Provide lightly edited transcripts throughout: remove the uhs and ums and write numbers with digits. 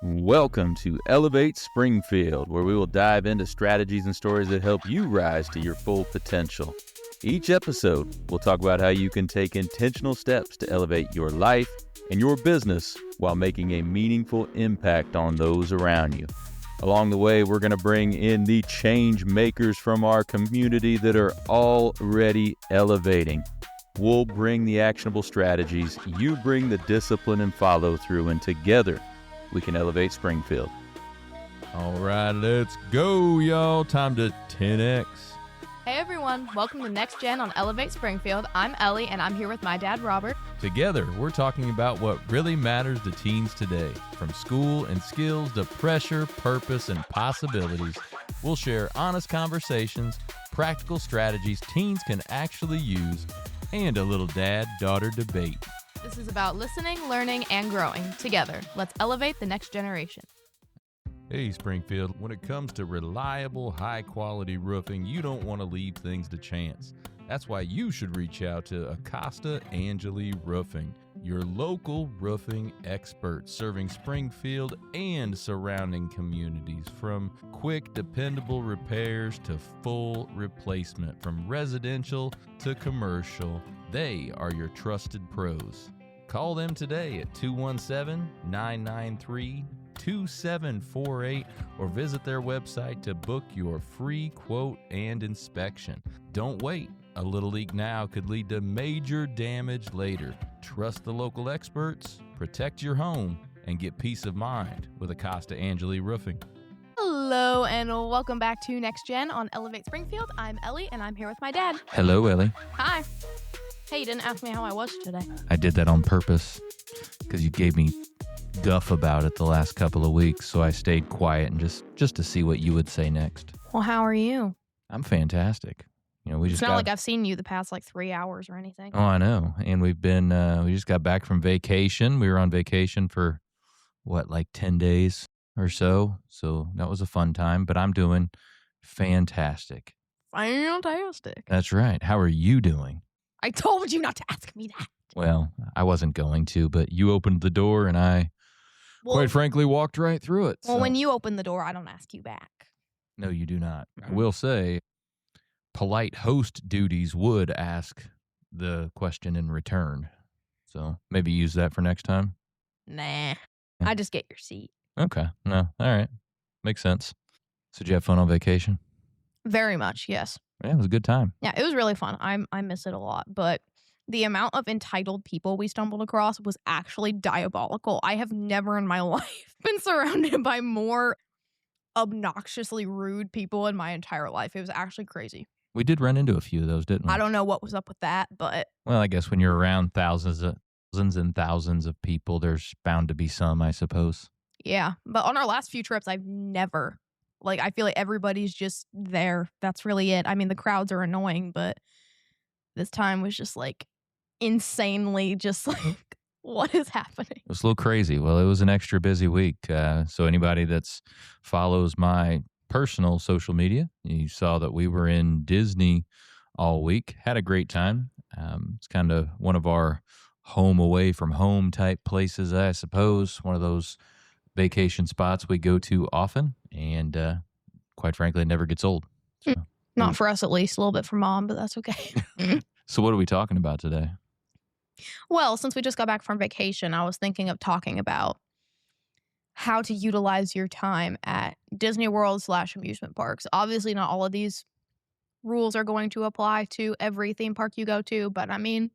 Welcome to Elevate Springfield, where we will dive into strategies and stories that help you rise to your full potential. Each episode, we'll talk about how you can take intentional steps to elevate your life and your business while making a meaningful impact on those around you. Along the way, we're going to bring in the change makers from our community that are already elevating. We'll bring the actionable strategies, you bring the discipline and follow through, and together, we can elevate Springfield. All right, let's go, y'all. Time to 10X. Hey everyone, welcome to NextGen on Elevate Springfield. I'm Ellie and I'm here with my dad, Robert. Together, we're talking about what really matters to teens today. From school and skills to pressure, purpose, and possibilities, we'll share honest conversations, practical strategies teens can actually use, and a little dad-daughter debate. This is about listening, learning, and growing. Together, let's elevate the next generation. Hey, Springfield, when it comes to reliable, high-quality roofing, you don't want to leave things to chance. That's why you should reach out to Acosta Angeli Roofing, your local roofing experts serving Springfield and surrounding communities. From quick, dependable repairs to full replacement, from residential to commercial, they are your trusted pros. Call them today at 217-993-2748 or visit their website to book your free quote and inspection. Don't wait. A little leak now could lead to major damage later. Trust the local experts, protect your home, and get peace of mind with Acosta Angeli Roofing. Hello and welcome back to NextGen on Elevate Springfield. I'm Ellie and I'm here with my dad. Hello, Ellie. Hi. Hey, you didn't ask me how I was today. I did that on purpose because you gave me guff about it the last couple of weeks, so I stayed quiet and just to see what you would say next. Well, how are you? I'm fantastic. You know, It's not like I've seen you the past 3 hours or anything. Oh, I know. And we've been, we just got back from vacation. We were on vacation for, 10 days or so. So that was a fun time, but I'm doing fantastic. Fantastic. That's right. How are you doing? I told you not to ask me that. Well, I wasn't going to, but you opened the door and I, quite frankly, walked right through it. Well, when you open the door, I don't ask you back. No, you do not. I will say, polite host duties would ask the question in return. So maybe use that for next time. Nah, I just get your seat. Okay. No. All right. Makes sense. So did you have fun on vacation? Very much, yes. Yeah, it was a good time. Yeah, it was really fun. I miss it a lot, but the amount of entitled people we stumbled across was actually diabolical. I have never in my life been surrounded by more obnoxiously rude people in my entire life. It was actually crazy. We did run into a few of those, didn't we? I don't know what was up with that, but... Well, I guess when you're around thousands and thousands of people, there's bound to be some, I suppose. Yeah, but on our last few trips, I've never... I feel like everybody's just there. That's really it. I mean, the crowds are annoying, but this time was just insanely what is happening? It was a little crazy. Well, it was an extra busy week. So anybody that follows my personal social media, you saw that we were in Disney all week. Had a great time. It's kind of one of our home away from home type places, I suppose. One of those vacation spots we go to often, and quite frankly, it never gets old. So, Not for us, at least. A little bit for Mom, but that's okay. So what are we talking about today? Well, since we just got back from vacation, I was thinking of talking about how to utilize your time at Disney World / amusement parks. Obviously, not all of these rules are going to apply to every theme park you go to, but I mean,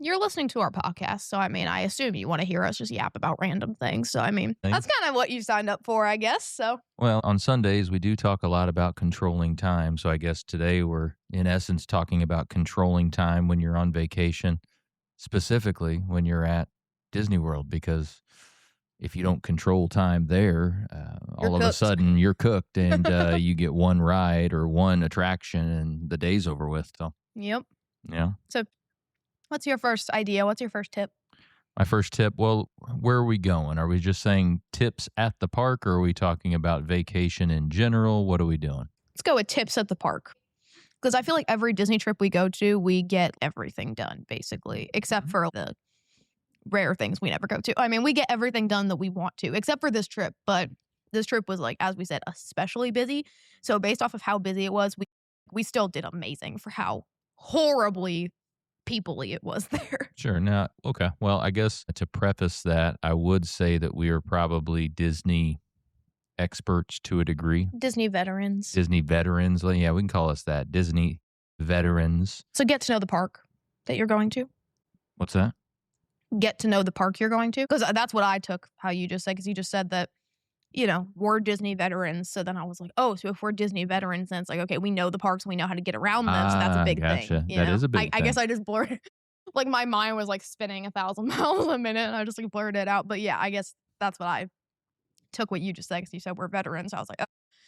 you're listening to our podcast, so I assume you want to hear us just yap about random things. So that's kind of what you signed up for, I guess. So well, on Sundays we do talk a lot about controlling time. So I guess today we're in essence talking about controlling time when you're on vacation, specifically when you're at Disney World, because if you don't control time there, all of a sudden you're cooked and you get one ride or one attraction and the day's over with. So yep. Yeah. So what's your first idea? What's your first tip? My first tip, well, where are we going? Are we just saying tips at the park, or are we talking about vacation in general? What are we doing? Let's go with tips at the park. Because I feel like every Disney trip we go to, we get everything done, basically, except for the rare things we never go to. I mean, we get everything done that we want to, except for this trip. But this trip was, like, as we said, especially busy. So based off of how busy it was, we still did amazing for how horribly people-y it was there. Sure. Now, okay. Well, I guess to preface that, I would say that we are probably Disney experts to a degree. Disney veterans. Disney veterans. Yeah, we can call us that. Disney veterans. So get to know the park that you're going to. What's that? Get to know the park you're going to. Because that's what I took, how you just said, because you just said that, you know, we're Disney veterans. So then I was like, oh, so if we're Disney veterans, then it's like, okay, we know the parks and we know how to get around them. So that's a big thing. That is a big thing. I guess I just blurred, like my mind was like spinning 1,000 miles a minute and I just like blurred it out. But yeah, I guess that's what I took what you just said, because you said we're veterans. So I was like, oh.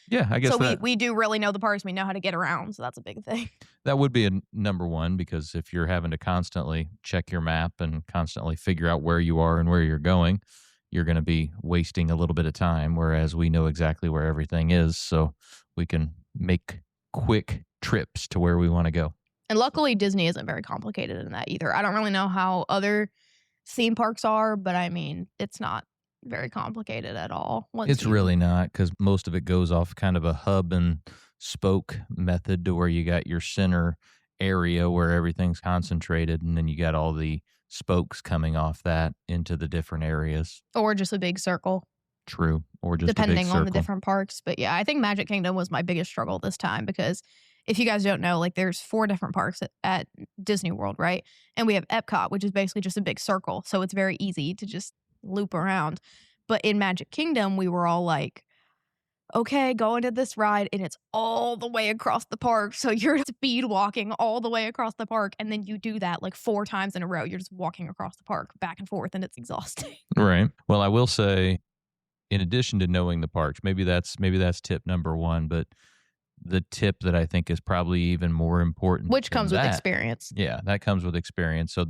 Yeah, I guess so we do really know the parks. We know how to get around. So that's a big thing. That would be a number one, because if you're having to constantly check your map and constantly figure out where you are and where you're going, you're going to be wasting a little bit of time, whereas we know exactly where everything is, so we can make quick trips to where we want to go. And luckily, Disney isn't very complicated in that either. I don't really know how other theme parks are, but I mean, it's not very complicated at all. It's really not, because most of it goes off kind of a hub and spoke method, to where you got your center area where everything's concentrated, and then you got all the spokes coming off that into the different areas. Or just a big circle. True. Or just depending a big circle. On the different parks. But yeah, I think Magic Kingdom was my biggest struggle this time, because if you guys don't know, like there's 4 different parks at Disney World, right? And we have Epcot, which is basically just a big circle. So it's very easy to just loop around. But in Magic Kingdom, we were all like, okay, go into this ride and it's all the way across the park. So you're speed walking all the way across the park. And then you do that like 4 times in a row. You're just walking across the park back and forth, and it's exhausting. Right. Well, I will say, in addition to knowing the parks, maybe that's tip number 1, but the tip that I think is probably even more important, which comes with experience. Yeah, that comes with experience. So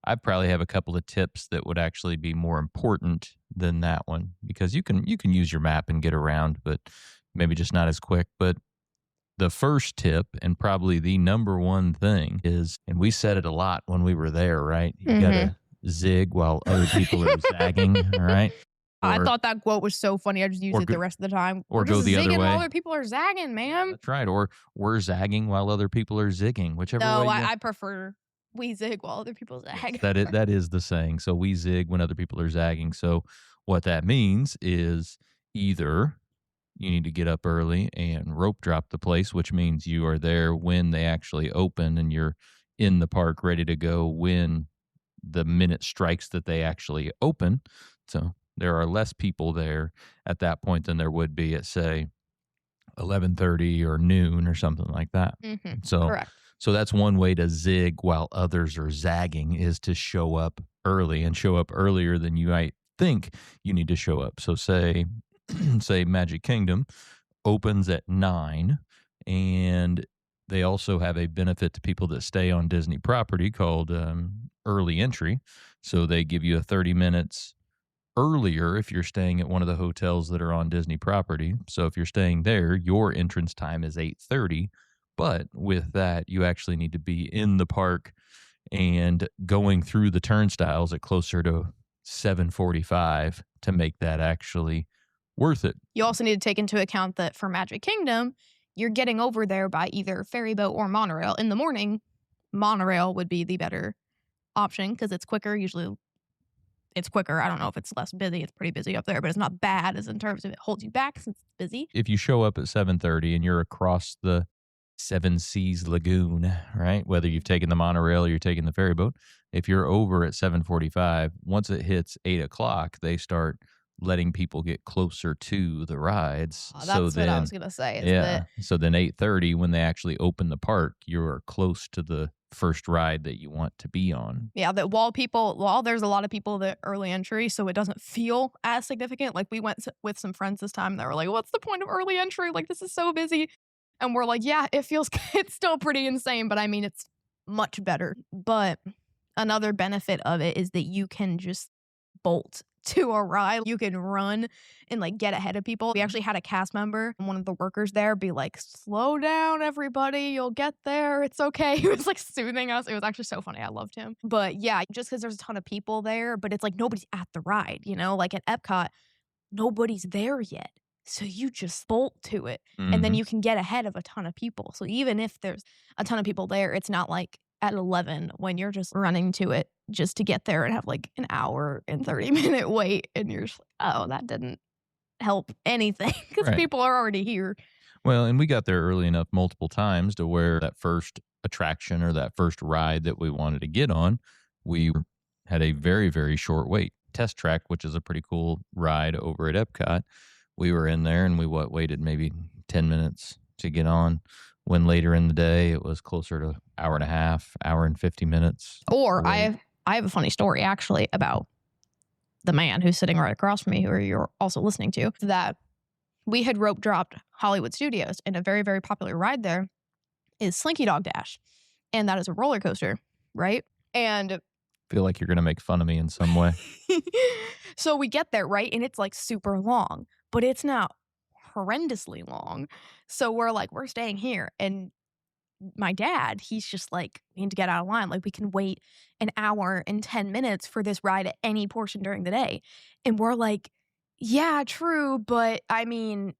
I probably have a couple of tips that would actually be more important than that one, because you can use your map and get around, but maybe just not as quick. But the first tip, and probably the number 1 thing, is, and we said it a lot when we were there, right? You gotta zig while other people are zagging, all right? I thought that quote was so funny. I just use it the rest of the time. Or go the other way. While other people are zagging, man. That's right. Or we're zagging while other people are zigging, whichever way. No, I prefer we zig while other people zag. That is the saying. So we zig when other people are zagging. So what that means is, either you need to get up early and rope drop the place, which means you are there when they actually open and you're in the park ready to go when the minute strikes that they actually open. So there are less people there at that point than there would be at, say, 11:30 or noon or something like that. Mm-hmm. So, correct. So that's one way to zig while others are zagging, is to show up early, and show up earlier than you might think you need to show up. So say Magic Kingdom opens at 9, and they also have a benefit to people that stay on Disney property called early entry. So they give you a 30 minutes earlier if you're staying at one of the hotels that are on Disney property. So if you're staying there, your entrance time is 8:30. But with that, you actually need to be in the park and going through the turnstiles at closer to 7:45 to make that actually worth it. You also need to take into account that for Magic Kingdom, you're getting over there by either ferry boat or monorail. In the morning, monorail would be the better option because it's quicker. Usually it's quicker. I don't know if it's less busy. It's pretty busy up there, but it's not bad as in terms of it holds you back since it's busy. If you show up at 7:30 and you're across the Seven Seas Lagoon, right? Whether you've taken the monorail or you're taking the ferry boat, if you're over at 7:45, once it hits 8 o'clock, they start letting people get closer to the rides. That's what I was going to say. So then 8:30, when they actually open the park, you're close to the first ride that you want to be on. Yeah, that while there's a lot of people that early entry, so it doesn't feel as significant. Like we went with some friends this time that were like, what's the point of early entry? Like this is so busy. And we're like, yeah, it's still pretty insane, but I mean, it's much better. But another benefit of it is that you can just bolt to a ride. You can run and like get ahead of people. We actually had a cast member, one of the workers there, be like, slow down, everybody. You'll get there. It's okay. He was like soothing us. It was actually so funny. I loved him. But yeah, just because there's a ton of people there, but it's like nobody's at the ride, you know, like at Epcot, nobody's there yet. So you just bolt to it and then you can get ahead of a ton of people. So even if there's a ton of people there, it's not like at 11 when you're just running to it just to get there and have like an hour and 30-minute wait. And you're just like, oh, that didn't help anything because people are already here. Well, and we got there early enough multiple times to where that first attraction or that first ride that we wanted to get on, we had a very, very short wait. Test Track, which is a pretty cool ride over at Epcot. We were in there and we waited maybe 10 minutes to get on, when later in the day it was closer to hour and a half, hour and 50 minutes. Or I have a funny story actually about the man who's sitting right across from me, who you're also listening to, that we had rope dropped Hollywood Studios, and a very, very popular ride there is Slinky Dog Dash. And that is a roller coaster, right? And feel like you're going to make fun of me in some way. So we get there, right? And it's like super long, but it's not horrendously long. So we're staying here. And my dad, he's just like, we need to get out of line. Like, we can wait an hour and 10 minutes for this ride at any portion during the day. And we're like, yeah, true. But I mean,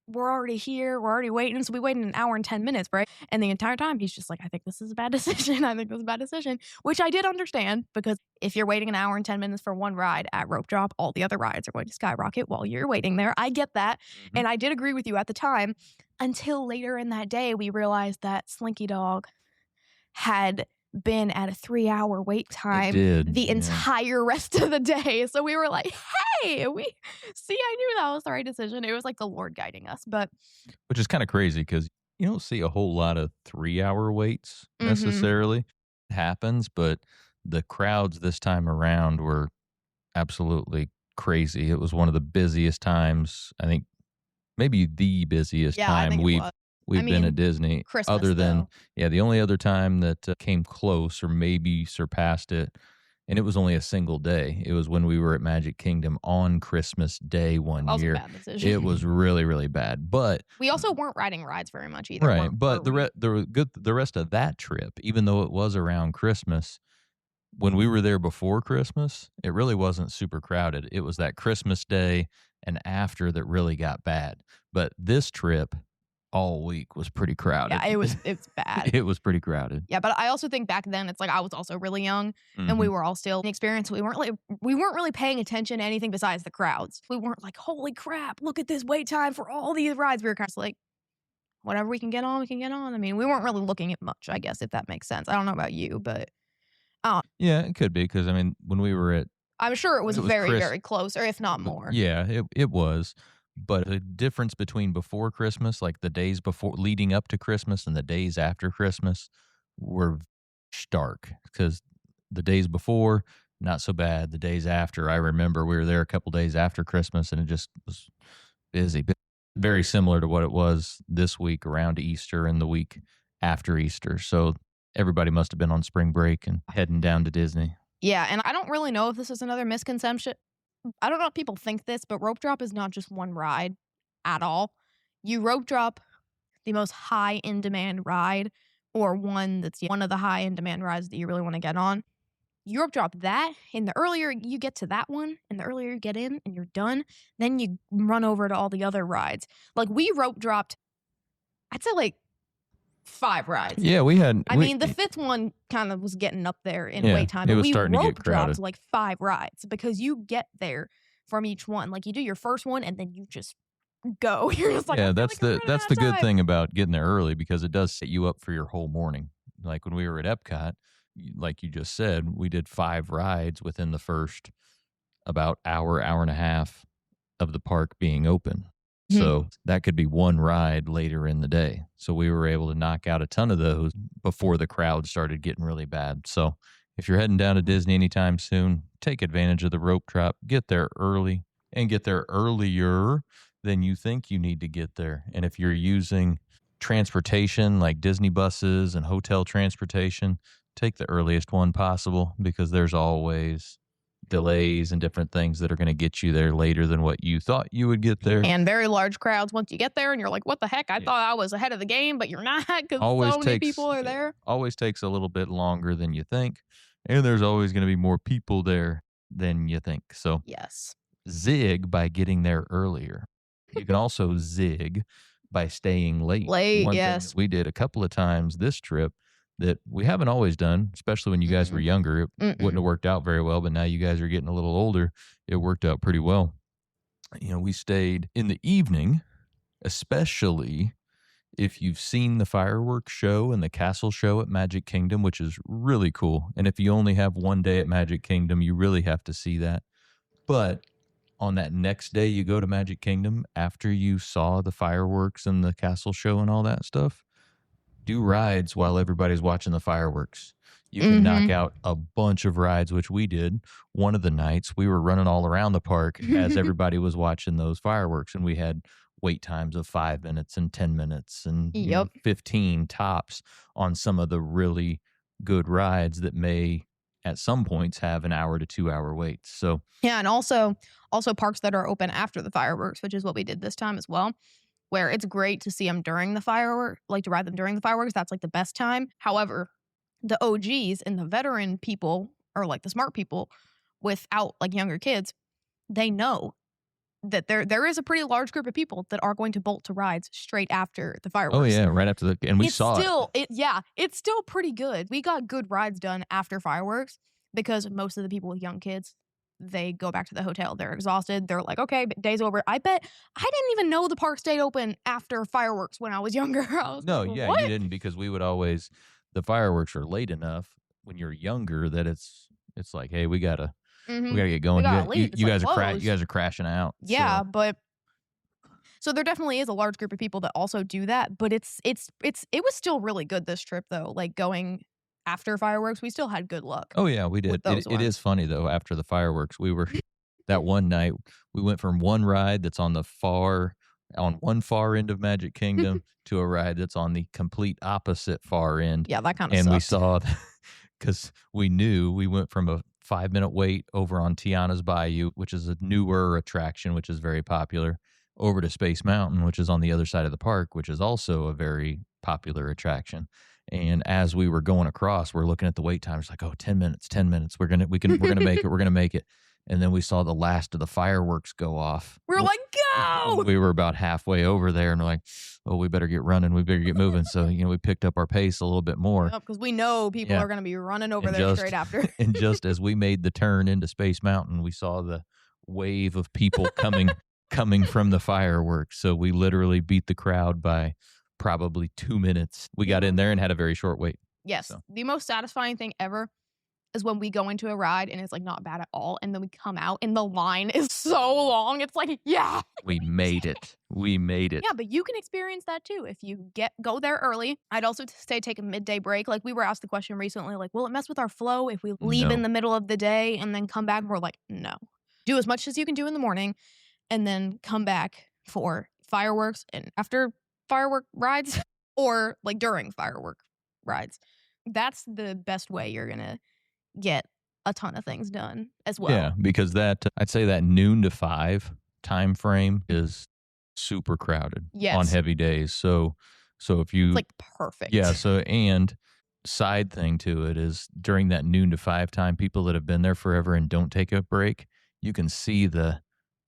we're already here. We're already waiting. So we waited an hour and 10 minutes, right? And the entire time he's just like, I think this is a bad decision. I think this is a bad decision, which I did understand, because if you're waiting an hour and 10 minutes for one ride at Rope Drop, all the other rides are going to skyrocket while you're waiting there. I get that. And I did agree with you at the time, until later in that day, we realized that Slinky Dog had been at a 3-hour wait time the entire rest of the day. So we were like, hey, I knew that was the right decision. It was like the Lord guiding us. But which is kind of crazy, because you don't see a whole lot of 3-hour waits necessarily. It happens, but the crowds this time around were absolutely crazy. It was one of the busiest times, I think maybe the busiest time we've been at Disney. Christmas, other than the only other time that came close or maybe surpassed it, and it was only a single day. It was when we were at Magic Kingdom on Christmas Day one year. Bad decision. It was really, really bad. But we also weren't riding rides very much either. Right, but the rest of that trip, even though it was around Christmas, when we were there before Christmas, it really wasn't super crowded. It was that Christmas Day and after that really got bad. But this trip all week was pretty crowded. Yeah, it's bad. It was pretty crowded. Yeah, but I also think back then, it's like I was also really young and we were all still inexperienced. We weren't really paying attention to anything besides the crowds. We weren't like, holy crap, look at this wait time for all these rides. We were kind of like, whatever we can get on, we can get on. I mean, we weren't really looking at much, I guess, if that makes sense. I don't know about you, but yeah, it could be, because I mean, when we were at, I'm sure it was very, very close, or if not more. Yeah, it was. But the difference between before Christmas, like the days before leading up to Christmas and the days after Christmas, were stark, because the days before, not so bad. The days after, I remember we were there a couple days after Christmas and it just was busy. Very similar to what it was this week around Easter and the week after Easter. So everybody must have been on spring break and heading down to Disney. Yeah, and I don't really know if this is another misconception. I don't know if people think this, but Rope Drop is not just one ride at all. You rope drop the most high in demand ride, or one that's one of the high in demand rides that you really want to get on. You rope drop that, and the earlier you get to that one, and the earlier you get in and you're done, then you run over to all the other rides. Like, we rope dropped, I'd say like 5 rides. Yeah, we had. I mean, the 5th one kind of was getting up there in wait time. It But was we starting to rope get crowded. dropped like 5 rides, because you get there from each one. Like, you do your first one and then you just go. You're just like, that's the good thing about getting there early, because it does set you up for your whole morning. Like when we were at Epcot, like you just said, we did 5 rides within the first about hour and a half of the park being open. So that could be one ride later in the day. So we were able to knock out a ton of those before the crowd started getting really bad. So if you're heading down to Disney anytime soon, take advantage of the rope drop. Get there early, and get there earlier than you think you need to get there. And if you're using transportation like Disney buses and hotel transportation, take the earliest one possible, because there's always delays and different things that are going to get you there later than what you thought you would get there. And very large crowds once you get there, and you're like, what the heck? I thought I was ahead of the game, but you're not, because so many people are there. Always takes a little bit longer than you think, and there's always going to be more people there than you think. So yes, zig by getting there earlier. You can also zig by staying late. One thing we did a couple of times this trip that we haven't always done, especially when you guys were younger. It wouldn't have worked out very well, but now you guys are getting a little older. It worked out pretty well. We stayed in the evening, especially if you've seen the fireworks show and the castle show at Magic Kingdom, which is really cool. And if you only have one day at Magic Kingdom, you really have to see that. But on that next day you go to Magic Kingdom, after you saw the fireworks and the castle show and all that stuff, do rides while everybody's watching the fireworks. You can knock out a bunch of rides, which we did. One of the nights we were running all around the park as everybody was watching those fireworks, and we had wait times of 5 minutes and 10 minutes and 15 tops on some of the really good rides that may at some points have an hour to 2 hour waits. So yeah, and also parks that are open after the fireworks, which is what we did this time as well, where it's great to see them during the fireworks, like to ride them during the fireworks. That's like the best time. However, the OGs and the veteran people, or like the smart people without like younger kids, they know that there is a pretty large group of people that are going to bolt to rides straight after the fireworks. Oh yeah, right after and we saw it. It's still pretty good. We got good rides done after fireworks because most of the people with young kids, they go back to the hotel. They're exhausted. They're like, okay, day's over. I bet I didn't even know the park stayed open after fireworks when I was younger. You didn't, because we would always, the fireworks are late enough when you're younger that it's like, hey, we gotta get going. You guys are crashing out. Yeah, so. But so there definitely is a large group of people that also do that. But it was still really good this trip though. Like going after fireworks, we still had good luck. Oh yeah, we did. It is funny though. After the fireworks, we were that one night. We went from one ride that's on one far end of Magic Kingdom to a ride that's on the complete opposite far end. Yeah, that kind of. And we saw, because we knew we went from a 5-minute wait over on Tiana's Bayou, which is a newer attraction, which is very popular, over to Space Mountain, which is on the other side of the park, which is also a very popular attraction. And as we were going across, we're looking at the wait times, like, 10 minutes. We're gonna make it. And then we saw the last of the fireworks go off. We're like, go! We were about halfway over there, and we're like, oh, we better get running. We better get moving. So, we picked up our pace a little bit more. Because we know people are going to be running over there straight after. And just as we made the turn into Space Mountain, we saw the wave of people coming from the fireworks. So we literally beat the crowd by probably 2 minutes. We got in there and had a very short wait. Yes. So. The most satisfying thing ever is when we go into a ride and it's like not bad at all, and then we come out and the line is so long. It's like, yeah, we made it. Yeah, but you can experience that too if you go there early. I'd also say take a midday break. Like we were asked the question recently, like, will it mess with our flow if we leave in the middle of the day and then come back? We're like, no. Do as much as you can do in the morning and then come back for fireworks and after firework rides or like during firework rides. That's the best way you're gonna get a ton of things done as well. Yeah, because I'd say that noon to 5 time frame is super crowded on heavy days. So if you, it's like perfect. Yeah. So, and side thing to it is during that noon to 5 time, people that have been there forever and don't take a break, you can see the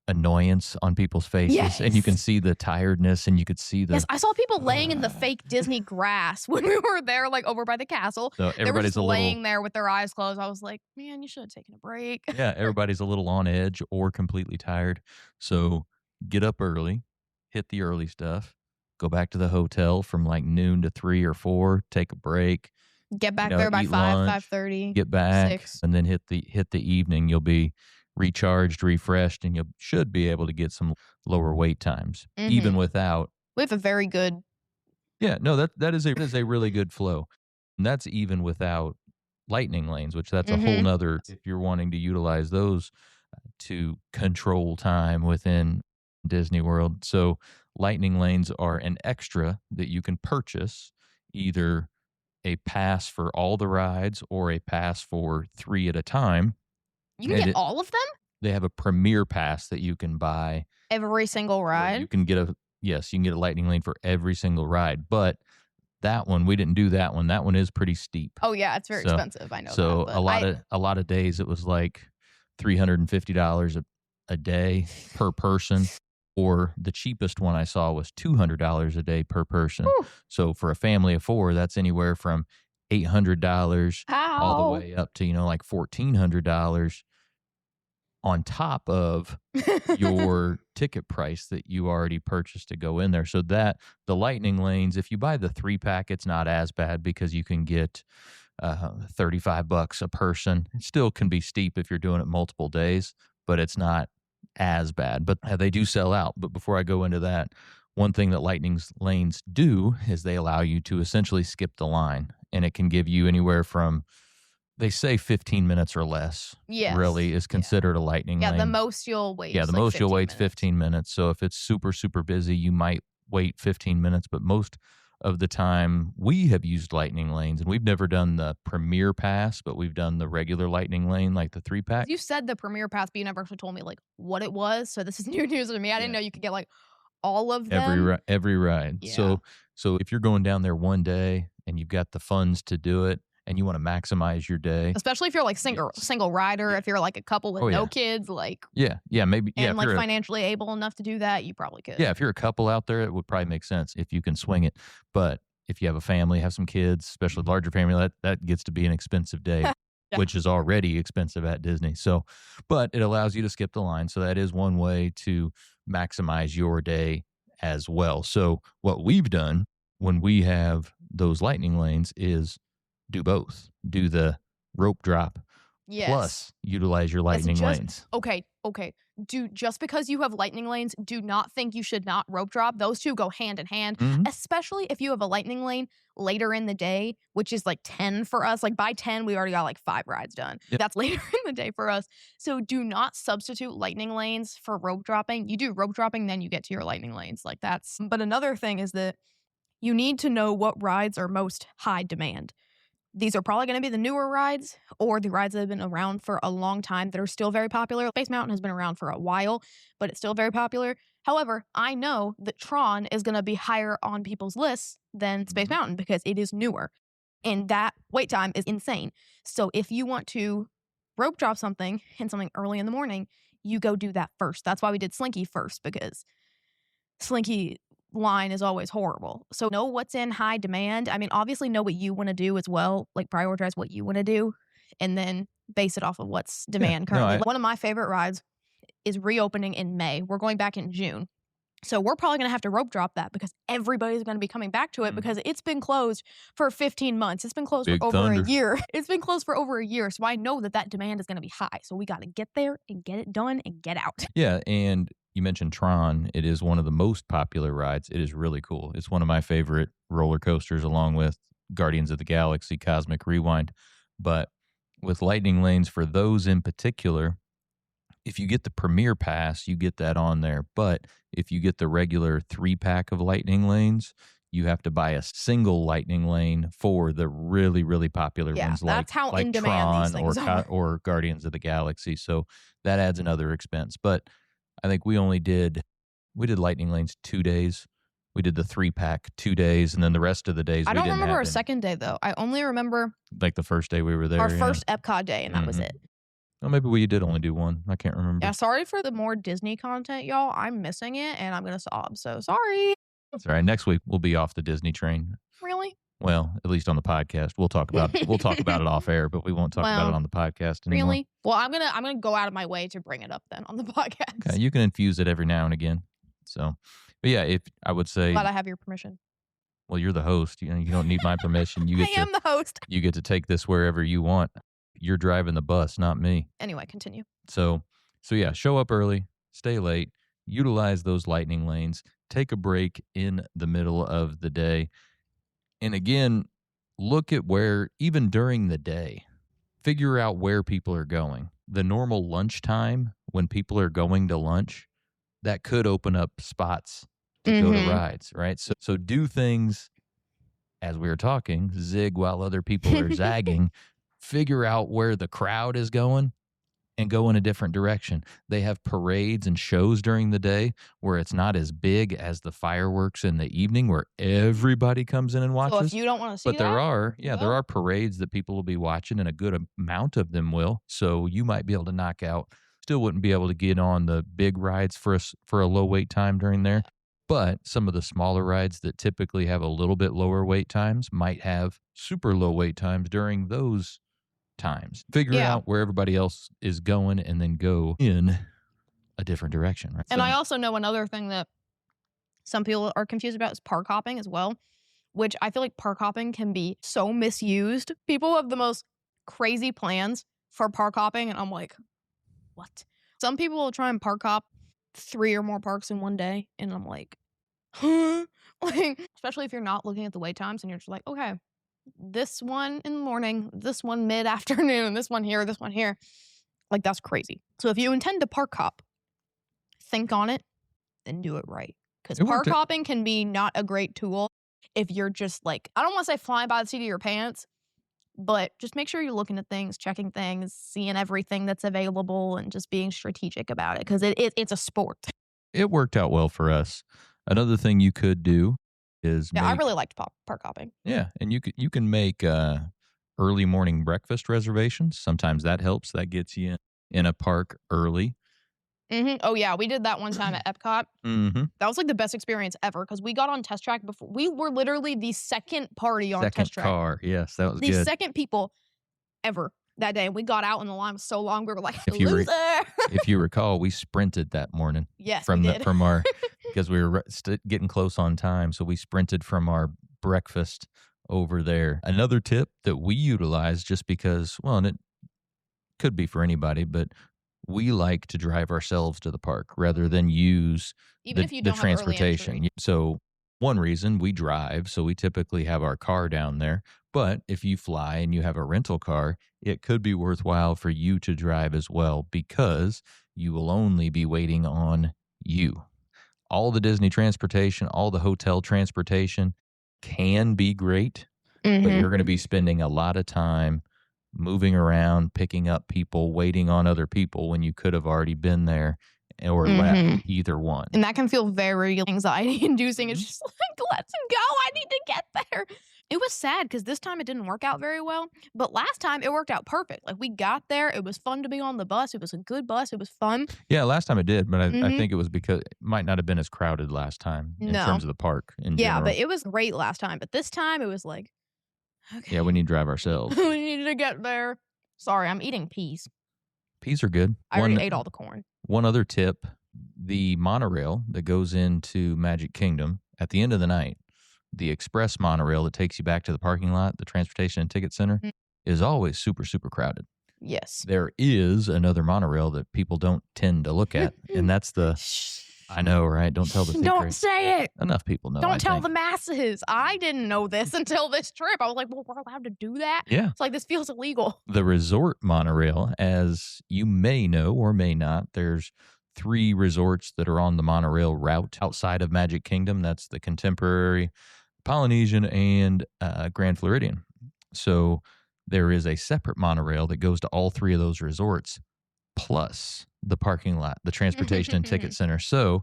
annoyance on people's faces, and you can see the tiredness, and you could see the. Yes, I saw people laying in the fake Disney grass when we were there, like over by the castle. So everybody's just laying there with their eyes closed. I was like, man, you should have taken a break. Yeah, everybody's a little on edge or completely tired. So get up early, hit the early stuff, go back to the hotel from like noon to 3 or 4, take a break. Get back there by 5:30. Get back 6. And then hit the evening. You'll be recharged, refreshed, and you should be able to get some lower wait times, even without. We have a very good. Yeah, no, that is a really good flow, and that's even without lightning lanes, which that's a whole nother. If you're wanting to utilize those to control time within Disney World, so lightning lanes are an extra that you can purchase, either a pass for all the rides or a pass for 3 at a time. You can get all of them? They have a premier pass that you can buy. Every single ride? You can get a lightning lane for every single ride. But that one, we didn't do that one. That one is pretty steep. Oh yeah, it's very expensive. I know so that. So a lot of days it was like $350 a day per person. Or the cheapest one I saw was $200 a day per person. Whew. So for a family of 4, that's anywhere from $800 all the way up to, like $1,400 on top of your ticket price that you already purchased to go in there. So that the lightning lanes, if you buy the 3-pack, it's not as bad because you can get $35 a person. It still can be steep if you're doing it multiple days, but it's not as bad. But they do sell out. But before I go into that, one thing that lightning lanes do is they allow you to essentially skip the line, and it can give you anywhere from, they say 15 minutes or less. Yes. Really is considered a lightning lane. Yeah, the most you'll wait. Yeah, the most you'll wait is 15 minutes. So if it's super, super busy, you might wait 15 minutes. But most of the time, we have used lightning lanes, and we've never done the Premier Pass, but we've done the regular lightning lane, like the 3-pack. You said the Premier Pass, but you never actually told me like what it was. So this is new news to me. I didn't know you could get like all of them. Every ride. Yeah. So if you're going down there one day and you've got the funds to do it, and you want to maximize your day, especially if you're like single rider, if you're like a couple with no kids, like maybe and like financially able enough to do that, you probably could. Yeah, if you're a couple out there, it would probably make sense if you can swing it. But if you have a family, have some kids, especially a larger family, that gets to be an expensive day, which is already expensive at Disney. So, but it allows you to skip the line. So that is one way to maximize your day as well. So what we've done when we have those lightning lanes is do both. Do the rope drop plus utilize your lightning lanes. Okay. Just because you have lightning lanes, do not think you should not rope drop. Those two go hand in hand, especially if you have a lightning lane later in the day, which is like 10 for us. Like by 10, we already got like 5 rides done. Yep. That's later in the day for us. So do not substitute lightning lanes for rope dropping. You do rope dropping, then you get to your lightning lanes. Like that's, but another thing is that you need to know what rides are most high demand. These are probably going to be the newer rides or the rides that have been around for a long time that are still very popular. Space Mountain has been around for a while, but it's still very popular. However, I know that Tron is going to be higher on people's lists than Space Mountain because it is newer. And that wait time is insane. So if you want to rope drop something and something early in the morning, you go do that first. That's why we did Slinky first, because Slinky line is always horrible. So know what's in high demand. I mean, obviously know what you want to do as well, like prioritize what you want to do and then base it off of what's demand currently. One of my favorite rides is reopening in May. We're going back in June. So we're probably going to have to rope drop that because everybody's going to be coming back to it because it's been closed for 15 months. It's been closed for over a year. It's been closed for over a year. So I know that demand is going to be high. So we got to get there and get it done and get out. Yeah, and you mentioned Tron. It is one of the most popular rides. It is really cool. It's one of my favorite roller coasters along with Guardians of the Galaxy, Cosmic Rewind. But with lightning lanes, for those in particular, if you get the Premier Pass, you get that on there. But if you get the regular 3-pack of lightning lanes, you have to buy a single lightning lane for the really, really popular ones that's how like in demand Tron these things are. or Guardians of the Galaxy. So that adds another expense. But I think we did lightning lanes 2 days. We did the 3-pack 2 days, and then the rest of the days I we don't didn't remember have a second day, though. I only remember like the first day we were there. Our first Epcot day, and that was it. Well, maybe we did only do one. I can't remember. Yeah, sorry for the more Disney content, y'all. I'm missing it, and I'm going to sob, so sorry. That's all right. Next week, we'll be off the Disney train. Really? Well, at least on the podcast. We'll talk about it off air, but we won't talk about it on the podcast anymore. Really? Well, I'm gonna go out of my way to bring it up then on the podcast. Okay, you can infuse it every now and again. So, but yeah, if I would say, but I have your permission. Well, you're the host. You don't need my permission. You get I am the host. You get to take this wherever you want. You're driving the bus, not me. Anyway, continue. So yeah, show up early, stay late, utilize those lightning lanes, take a break in the middle of the day. And again, look at where, even during the day, figure out where people are going. The normal lunchtime when people are going to lunch, that could open up spots to go to rides, right? So do things, as we were talking, zig while other people are zagging. Figure out where the crowd is going and go in a different direction. They have parades and shows during the day where it's not as big as the fireworks in the evening where everybody comes in and watches. So if you don't want to see but there that, are parades that people will be watching, and a good amount of them will. So you might be able to knock out. Still wouldn't be able to get on the big rides for a low wait time during there. But some of the smaller rides that typically have a little bit lower wait times might have super low wait times during those times. Figure Yeah. out where everybody else is going and then go in a different direction. Right. And I also know another thing that some people are confused about is park hopping as well, which I feel like park hopping can be so misused. People have the most crazy plans for park hopping, and I'm like, what? Some people will try and park hop 3 or more parks in one day, and I'm like, huh? Like, especially if you're not looking at the wait times and you're just like, okay, this one in the morning, this one mid-afternoon, this one here, this one here. Like, that's crazy. So if you intend to park hop, think on it and do it right. Because park hopping can be not a great tool if you're just like, I don't want to say flying by the seat of your pants, but just make sure you're looking at things, checking things, seeing everything that's available, and just being strategic about it, because it's a sport. It worked out well for us. Another thing you could do is I really liked park hopping. Yeah, and you can make early morning breakfast reservations. Sometimes that helps. That gets you in a park early. Mm-hmm. Oh, yeah. We did that one time at Epcot. Mm-hmm. That was like the best experience ever because we got on Test Track before. We were literally the second party on Test Track. Second car. Yes, that was the good. The second people ever that day. We got out and the line was so long. We were like, loser. If you recall, we sprinted that morning. Yes, from our because we were getting close on time. So we sprinted from our breakfast over there. Another tip that we utilize just because, well, and it could be for anybody, but we like to drive ourselves to the park rather than use the transportation. So one reason we drive, so we typically have our car down there. But if you fly and you have a rental car, it could be worthwhile for you to drive as well because you will only be waiting on you. All the Disney transportation, all the hotel transportation can be great, but you're going to be spending a lot of time moving around, picking up people, waiting on other people when you could have already been there or left, either one. And that can feel very anxiety-inducing. It's just like, let's go. I need to get there. It was sad because this time it didn't work out very well. But last time it worked out perfect. Like, we got there. It was fun to be on the bus. It was a good bus. It was fun. Yeah, last time it did. But I think it was because it might not have been as crowded last time in terms of the park in general. Yeah, but it was great last time. But this time it was like, okay. Yeah, we need to drive ourselves. We need to get there. Sorry, I'm eating peas. Peas are good. I already ate all the corn. One other tip, the monorail that goes into Magic Kingdom at the end of the night, the express monorail that takes you back to the parking lot, the transportation and ticket center, is always super, super crowded. Yes. There is another monorail that people don't tend to look at, and that's the... I know, right? Don't tell the secret. Don't say it. Enough people know. Don't tell the masses. I didn't know this until this trip. I was like, well, we're allowed to do that? Yeah. It's like, this feels illegal. The resort monorail, as you may know or may not, there's 3 resorts that are on the monorail route outside of Magic Kingdom. That's the Contemporary, Polynesian, and Grand Floridian. So there is a separate monorail that goes to all 3 of those resorts, plus the parking lot, the transportation and ticket center. So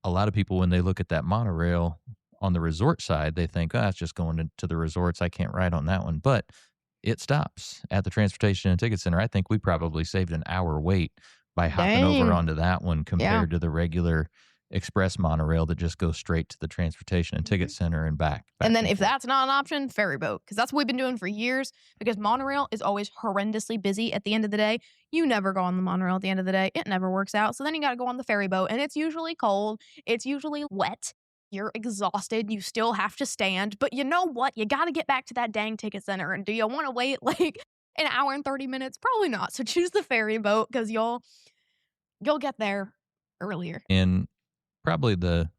a lot of people, when they look at that monorail on the resort side, they think, it's just going to the resorts. I can't ride on that one. But it stops at the transportation and ticket center. I think we probably saved an hour wait by hopping over onto that one compared to the regular express monorail that just goes straight to the transportation and ticket center and back. And then if that's not an option, ferry boat, because that's what we've been doing for years, because monorail is always horrendously busy at the end of the day. You never go on the monorail at the end of the day. It never works out. So then you got to go on the ferry boat, and it's usually cold. It's usually wet. You're exhausted. You still have to stand. But you know what? You got to get back to that dang ticket center. And do you want to wait like an hour and 30 minutes? Probably not. So choose the ferry boat because you'll get there earlier. And probably the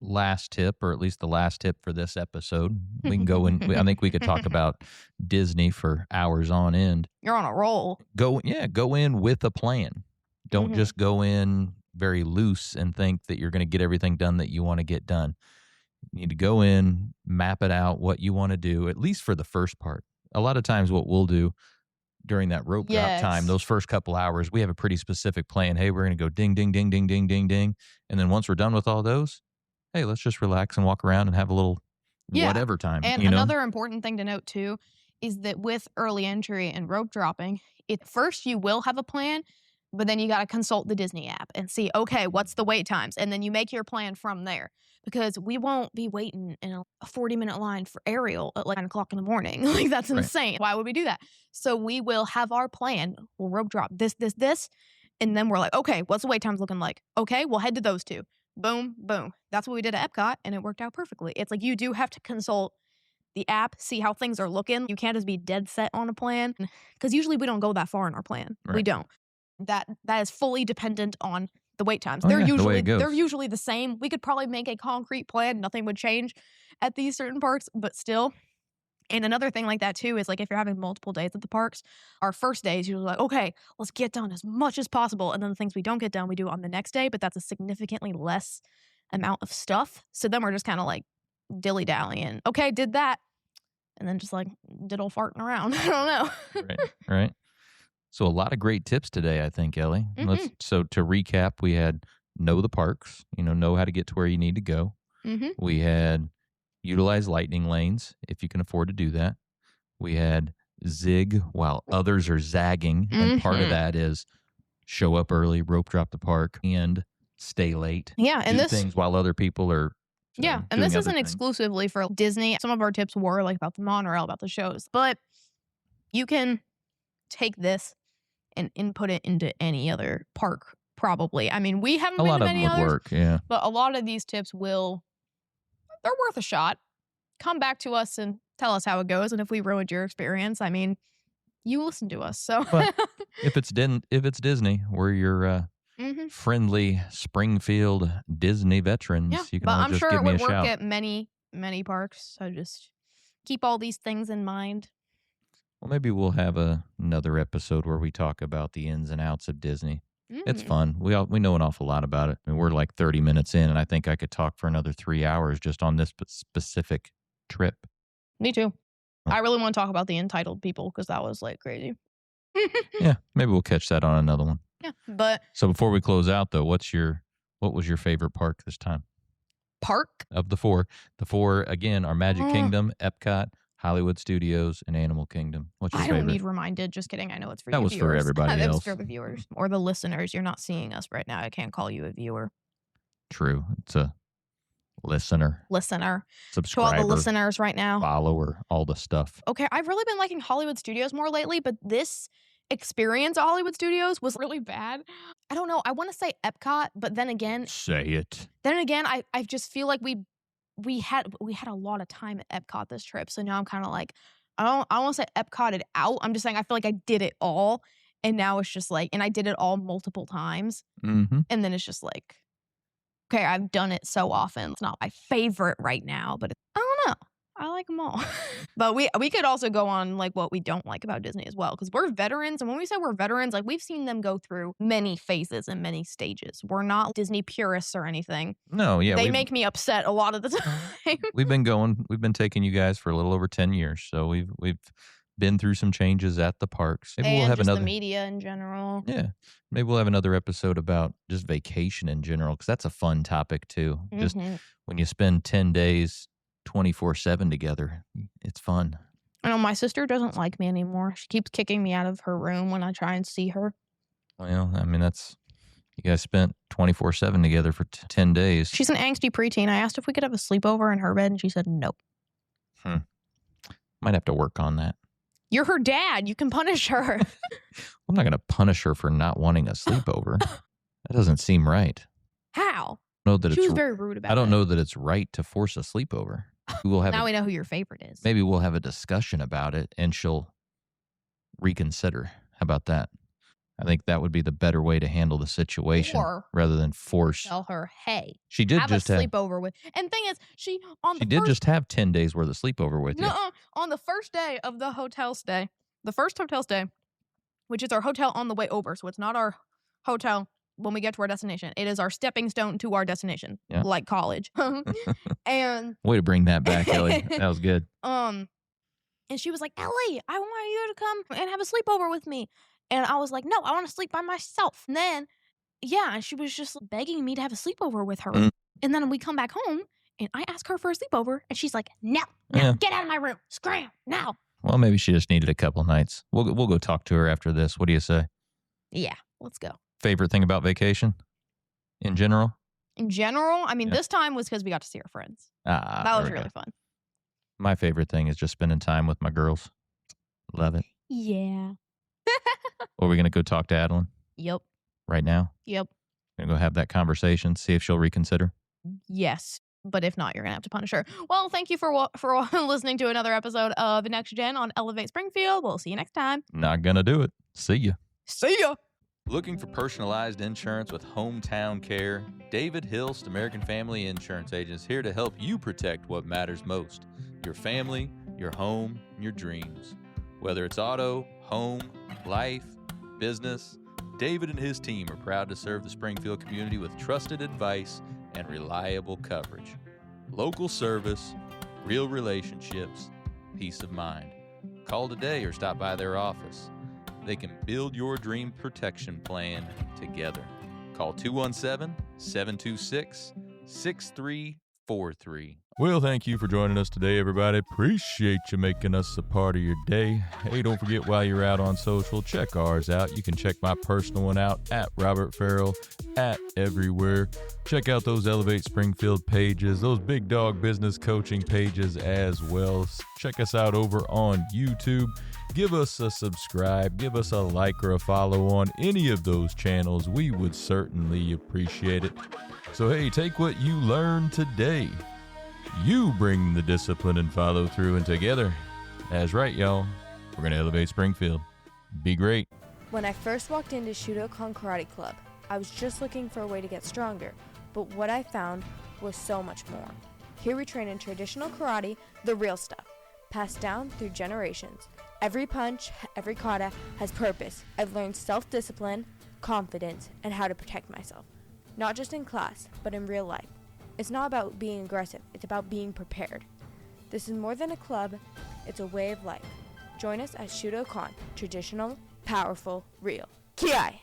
last tip, or at least the last tip for this episode, we can go in. I think we could talk about Disney for hours on end. You're on a roll. Go in with a plan. Don't just go in very loose and think that you're going to get everything done that you want to get done. You need to go in, map it out, what you want to do, at least for the first part. A lot of times what we'll do, during that rope drop time, Yes. those first couple hours, we have a pretty specific plan. Hey, we're going to go ding, ding, ding, ding, ding, ding, ding. And then once we're done with all those, hey, let's just relax and walk around and have a little whatever time. And you know? another important thing to note too is that with early entry and rope dropping, at first you will have a plan, but then you got to consult the Disney app and see, okay, what's the wait times? And then you make your plan from there, because we won't be waiting in a 40-minute line for Ariel at like 9 o'clock in the morning. Like, that's insane. Why would we do that? So we will have our plan. We'll rope drop this. And then we're like, okay, what's the wait times looking like? Okay, we'll head to those two. Boom, boom. That's what we did at Epcot, and it worked out perfectly. It's like you do have to consult the app, see how things are looking. You can't just be dead set on a plan, because usually we don't go that far in our plan. Right. We don't. That is fully dependent on the wait times. Oh, they're yeah, the way it goes. they're usually the same. We could probably make a concrete plan. Nothing would change at these certain parks, but still. And another thing like that too is, like, if you're having multiple days at the parks, our first day is usually like, okay, let's get done as much as possible. And then the things we don't get done, we do on the next day, but that's a significantly less amount of stuff. So then we're just kind of like dilly-dallying. Okay, did that. And then just like diddle farting around. I don't know. Right. So a lot of great tips today, I think, Ellie. So to recap, we had know the parks, know how to get to where you need to go. Mm-hmm. We had utilize lightning lanes if you can afford to do that. We had zig while others are zagging. And part of that is show up early, rope drop the park, and stay late. Yeah. And do this things while other people are and this isn't exclusively for Disney. Some of our tips were like about the monorail, about the shows, but you can take this and input it into any other park, probably. I mean, we haven't been to many others, work, yeah. But a lot of these tips they're worth a shot. Come back to us and tell us how it goes. And if we ruined your experience, I mean, you listen to us. So but if it's Disney, we're your friendly Springfield Disney veterans. Yeah, You can but always I'm just sure give it me would a work shout. at many, many parks. So just keep all these things in mind. Well, maybe we'll have another episode where we talk about the ins and outs of Disney. It's fun. We know an awful lot about it. I mean, we're like 30 minutes in, and I think I could talk for another 3 hours just on this specific trip. Me too. I really want to talk about the entitled people, because that was like crazy. Yeah, maybe we'll catch that on another one. Yeah, but So before we close out, though, what was your favorite park this time? park? Of the four again, are Magic Kingdom, Epcot, Hollywood Studios, and Animal Kingdom. What's your I favorite? don't need reminded. Just kidding. I know it's for That you was for viewers. everybody That was else. for the viewers or the listeners. You're not seeing us right now. I can't call you a viewer. True. It's a listener, To subscriber, all the listeners right now. follower, all the stuff. Okay, I've really been liking Hollywood Studios more lately, but this experience at Hollywood Studios was really bad. I don't know. I want to say Epcot, but then again, Say it. I just feel like we had a lot of time at Epcot this trip. So now I'm kind of like, I don't want to say Epcot it out. I'm just saying I feel like I did it all, and now it's just like, and I did it all multiple times, Mm-hmm. and then it's just like, okay, I've done it so often. It's not my favorite right now, but I don't know. I like them all. But we could also go on like what we don't like about Disney as well, because we're veterans. And when we say we're veterans, like we've seen them go through many phases and many stages. We're not Disney purists or anything. No, yeah. They make me upset a lot of the time. We've been taking you guys for a little over 10 years. So we've been through some changes at the parks. Maybe and we'll have just another the media in general. Yeah. Maybe we'll have another episode about just vacation in general, because that's a fun topic too. Just when you spend 10 days 24/7 together, it's fun. I know my sister doesn't like me anymore. She keeps kicking me out of her room when I try and see her. Well, I mean, you guys spent 24/7 together for 10 days. She's an angsty preteen. I asked if we could have a sleepover in her bed, and she said nope. Might have to work on that. You're her dad. You can punish her. I'm not going to punish her for not wanting a sleepover. That doesn't seem right. How? She was very rude about it. I don't know that it's right to force a sleepover. We'll have now we know who your favorite is. Maybe we'll have a discussion about it, and she'll reconsider. How about that? I think that would be the better way to handle the situation, Or rather than force. Tell her, hey, She did have just a have. sleepover with. And thing is, she Did just have 10 days worth of sleepover with you. on the first day of the hotel stay, which is our hotel on the way over. So it's not our hotel when we get to our destination. It is our stepping stone to our destination, like college. And way to bring that back, Ellie. That was good. And she was like, Ellie, I want you to come and have a sleepover with me. And I was like, no, I want to sleep by myself. And then, yeah, she was just begging me to have a sleepover with her. Mm. And then we come back home and I ask her for a sleepover and she's like, no, Yeah. get out of my room. Scram, now. Well, maybe she just needed a couple nights. We'll go talk to her after this. What do you say? Yeah, let's go. Favorite thing about vacation in general? In general, I mean, Yeah. this time was because we got to see our friends. That was really fun. My favorite thing is just spending time with my girls. Love it. Yeah. Are we going to go talk to Adeline Yep. right now? Yep. Going to go have that conversation, see if she'll reconsider? Yes. But if not, you're going to have to punish her. Well, thank you for listening to another episode of NextGen on Elevate Springfield. We'll see you next time. Not going to do it. See ya. See ya. Looking for personalized insurance with hometown care? David Hilst, American Family Insurance Agent, is here to help you protect what matters most: your family, your home, and your dreams. Whether it's auto, home, life, business, David and his team are proud to serve the Springfield community with trusted advice and reliable coverage. Local service, real relationships, peace of mind. Call today or stop by their office. They can build your dream protection plan together. Call 217-726-6343. Well, thank you for joining us today, everybody. Appreciate you making us a part of your day. Hey, don't forget, while you're out on social, check ours out. You can check my personal one out at Robert Ferriell, at everywhere. Check out those Elevate Springfield pages, those Big Dog Business Coaching pages as well. Check us out over on YouTube. Give us a subscribe, give us a like or a follow on any of those channels. We would certainly appreciate it. So, hey, take what you learned today. You bring the discipline and follow through, and together, that's right, y'all, we're going to elevate Springfield. Be great. When I first walked into Shudokan Karate Club, I was just looking for a way to get stronger, but what I found was so much more. Here we train in traditional karate, the real stuff, passed down through generations. Every punch, every kata has purpose. I've learned self-discipline, confidence, and how to protect myself. Not just in class, but in real life. It's not about being aggressive, it's about being prepared. This is more than a club, it's a way of life. Join us at Shudokan, traditional, powerful, real. Ki-ai!